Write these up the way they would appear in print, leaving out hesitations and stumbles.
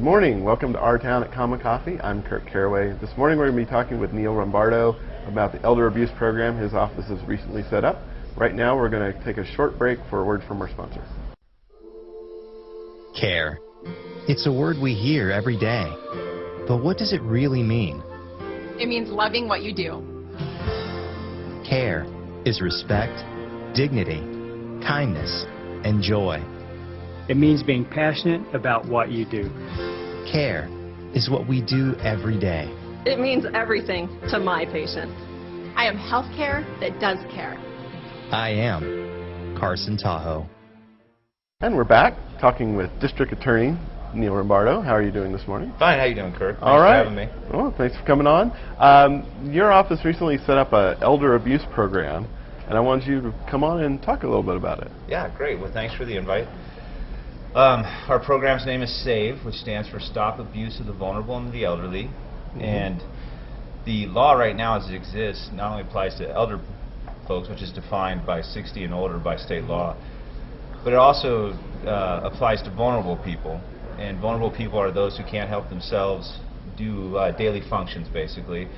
Good morning. Welcome to Our Town at Common Coffee. I'm Kurt Caraway. This morning we're going to be talking with Neil Rombardo about the elder abuse program his office has recently set up. Right now we're going to take a short break for a word from our sponsor. Care. It's a word we hear every day. But what does it really mean? It means loving what you do. Care is respect, dignity, kindness, and joy. It means being passionate about what you do. Care is what we do every day. It means everything to my patients. I am healthcare that does care. I am Carson Tahoe. And we're back talking with District Attorney Neil Rombardo. How are you doing this morning? Fine. How you doing, Kurt? Thanks All right. for having me. Well, thanks for coming on. Your office recently set up an elder abuse program, and I wanted you to come on and talk a little bit about it. Yeah, great. Well, thanks for the invite. Our program's name is SAVE, which stands for Stop Abuse of the Vulnerable and the Elderly. Mm-hmm. And the law right now as it exists not only applies to elder folks, which is defined by 60 and older by state law, but it also applies to vulnerable people. And vulnerable people are those who can't help themselves do daily functions, basically,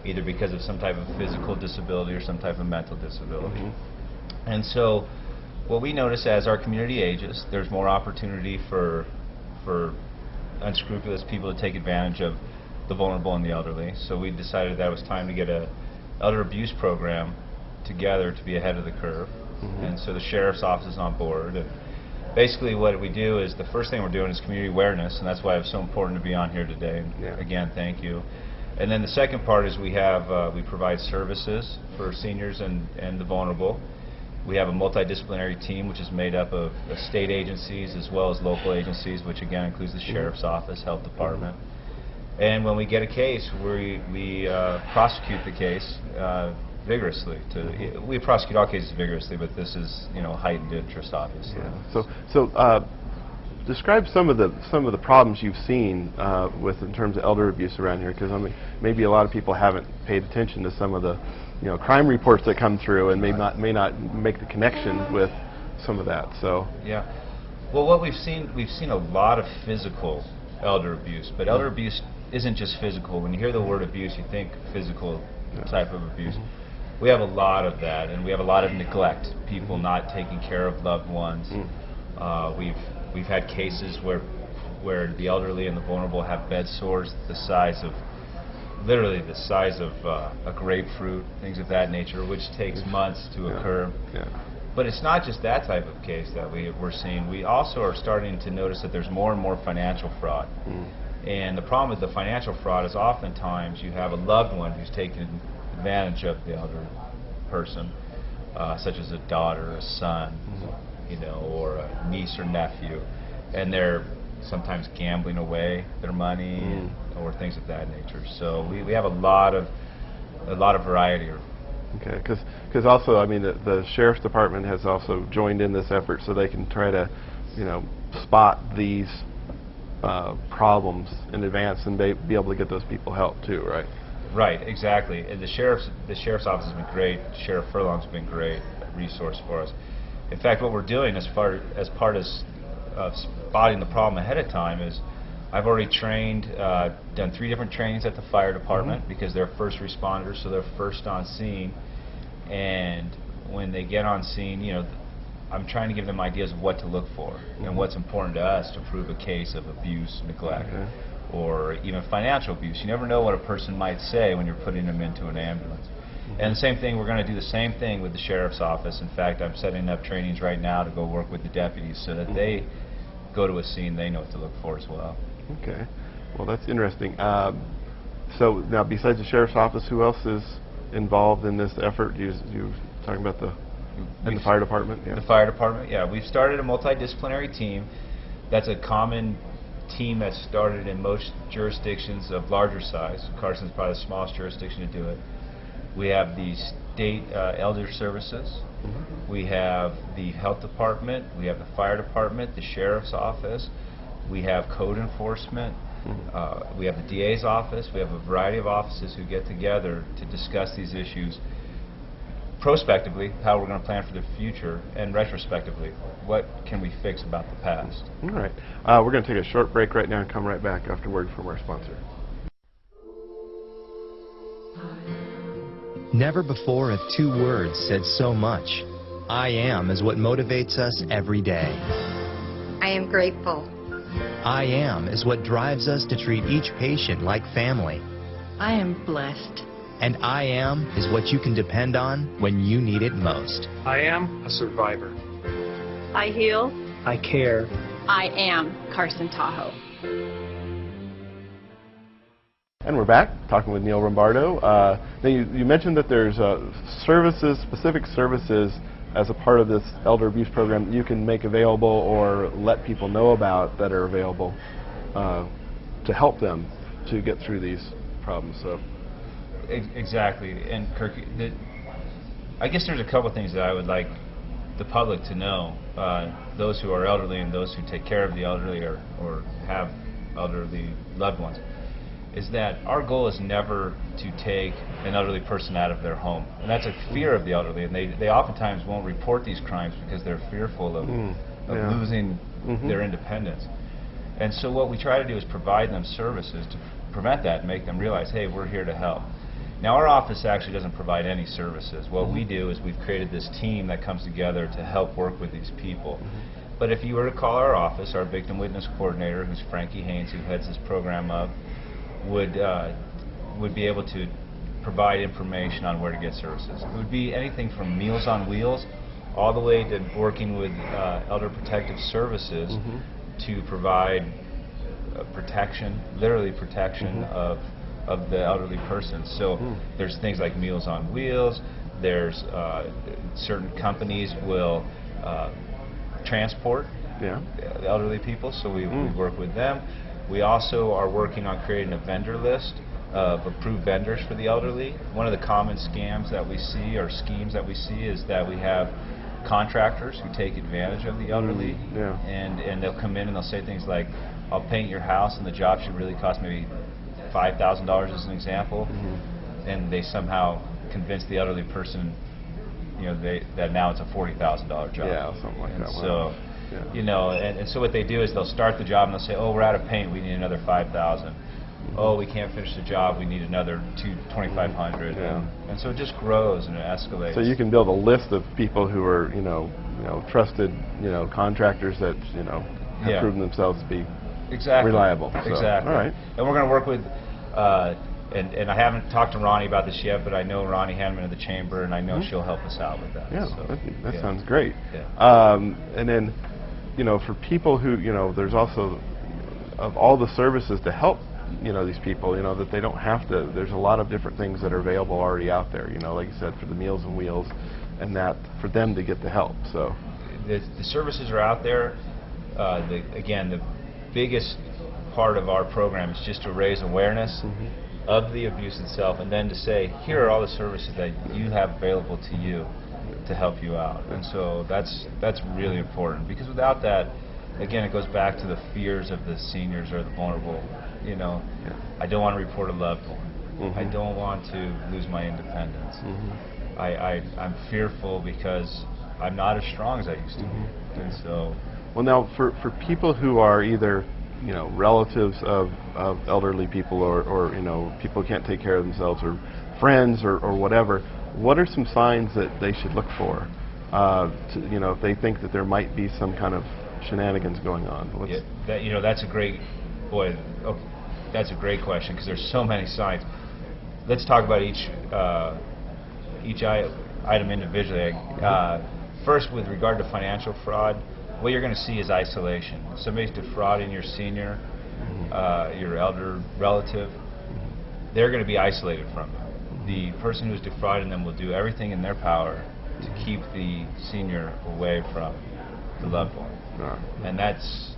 either because of some type of physical disability or some type of mental disability. Mm-hmm. And so what we notice as our community ages, there's more opportunity for unscrupulous people to take advantage of the vulnerable and the elderly. So we decided that it was time to get an elder abuse program together to be ahead of the curve. Mm-hmm. And so the sheriff's office is on board. And basically what we do is the first thing we're doing is community awareness, and that's why it's so important to be on here today. And again, thank you. And then the second part is we provide services for seniors and the vulnerable. We have a multidisciplinary team which is made up of state agencies as well as local agencies, which again includes the sheriff's office, health department. And when we get a case, we prosecute the case vigorously. We prosecute all cases vigorously, but this is heightened interest, obviously. Yeah. So describe some of the problems you've seen in terms of elder abuse around here, because I mean maybe a lot of people haven't paid attention to some of the crime reports that come through and may not make the connection with some of that. So yeah, well, what we've seen a lot of physical elder abuse, but elder abuse isn't just physical. When you hear the word abuse, you think physical type of abuse. Mm-hmm. We have a lot of that, and we have a lot of neglect, people not taking care of loved ones. We've had cases where the elderly and the vulnerable have bed sores literally the size of a grapefruit, things of that nature, which takes months to occur. Yeah. But it's not just that type of case that we're seeing. We also are starting to notice that there's more and more financial fraud. And the problem with the financial fraud is oftentimes you have a loved one who's taken advantage of the elder person, such as a daughter, a son, or a niece or nephew, and they're sometimes gambling away their money or things of that nature. So we have a lot of variety. Okay, because also I mean the sheriff's department has also joined in this effort so they can try to spot these problems in advance and be able to get those people help too, right? Right, exactly. And the sheriff's office has been great. Sheriff Furlong's been a great resource for us. In fact, what we're doing as part of spotting the problem ahead of time is I've already done 3 different trainings at the fire department because they're first responders, so they're first on scene. And when they get on scene, I'm trying to give them ideas of what to look for and what's important to us to prove a case of abuse, neglect, or even financial abuse. You never know what a person might say when you're putting them into an ambulance. And the same thing, we're going to do the same thing with the sheriff's office. In fact, I'm setting up trainings right now to go work with the deputies so that they go to a scene, they know what to look for as well. Okay. Well, that's interesting. So now, besides the sheriff's office, who else is involved in this effort? You talking about the fire department? Yeah. The fire department, yeah. We've started a multidisciplinary team. That's a common team that started in most jurisdictions of larger size. Carson's probably the smallest jurisdiction to do it. We have the state elder services. We have the health department. We have the fire department, the sheriff's office. We have code enforcement. We have the DA's office. We have a variety of offices who get together to discuss these issues prospectively, how we're going to plan for the future, and retrospectively, what can we fix about the past. All right. We're going to take a short break right now and come right back after word from our sponsor. Never before have two words said so much. I am is what motivates us every day. I am grateful. I am is what drives us to treat each patient like family. I am blessed. And I am is what you can depend on when you need it most. I am a survivor. I heal. I care. I am Carson Tahoe. And we're back talking with Neil Rombardo. Now you mentioned that there's services, specific services, as a part of this elder abuse program that you can make available or let people know about that are available to help them to get through these problems. So. Exactly. And Kirk, I guess there's a couple things that I would like the public to know, those who are elderly and those who take care of the elderly or have elderly loved ones, is that our goal is never to take an elderly person out of their home. And that's a fear of the elderly, and they oftentimes won't report these crimes because they're fearful of losing their independence. And so what we try to do is provide them services to prevent that and make them realize, hey, we're here to help. Now, our office actually doesn't provide any services. What we do is we've created this team that comes together to help work with these people. But if you were to call our office, our victim witness coordinator, who's Frankie Haynes, who heads this program up, would be able to provide information on where to get services. It would be anything from Meals on Wheels all the way to working with Elder Protective Services to provide protection, literally protection of the elderly person. So there's things like Meals on Wheels. There's certain companies will transport the elderly people, so we work with them. We also are working on creating a vendor list of approved vendors for the elderly. One of the common scams that we see, or schemes that we see, is that we have contractors who take advantage of the elderly, and they'll come in and they'll say things like, I'll paint your house and the job should really cost maybe $5,000 as an example, and they somehow convince the elderly person, that now it's a $40,000 job. Yeah, something like that. So, and so what they do is they'll start the job and they'll say, oh, we're out of paint, we need another $5,000. Oh, we can't finish the job, we need another $2,500. And so it just grows and it escalates. So you can build a list of people who are, trusted, contractors that, have proven themselves to be reliable. So, Exactly. All right. And we're going to work with, and I haven't talked to Ronnie about this yet, but I know Ronnie Hanneman of the Chamber, and I know she'll help us out with that. Yeah, so, that sounds great. Yeah. And then, for people who, there's also, of all the services to help, these people, that they don't have to, there's a lot of different things that are available already out there, like you said, for the Meals on Wheels, and that for them to get the help. So the services are out there. Again, the biggest part of our program is just to raise awareness of the abuse itself, and then to say, here are all the services that you have available to you to help you out. And so that's really important, because without that, again, it goes back to the fears of the seniors or the vulnerable. I don't want to report a loved one. I don't want to lose my independence. I'm fearful because I'm not as strong as I used to be. And so, well, now for people who are either relatives of elderly people, or people who can't take care of themselves, or friends, or whatever, what are some signs that they should look for? If they think that there might be some kind of shenanigans going on. That's a great that's a great question, because there's so many signs. Let's talk about each item individually. First, with regard to financial fraud, what you're going to see is isolation. Somebody's defrauding your senior, your elder relative. They're going to be isolated from you. The person who's defrauding them will do everything in their power to keep the senior away from the loved one. And that's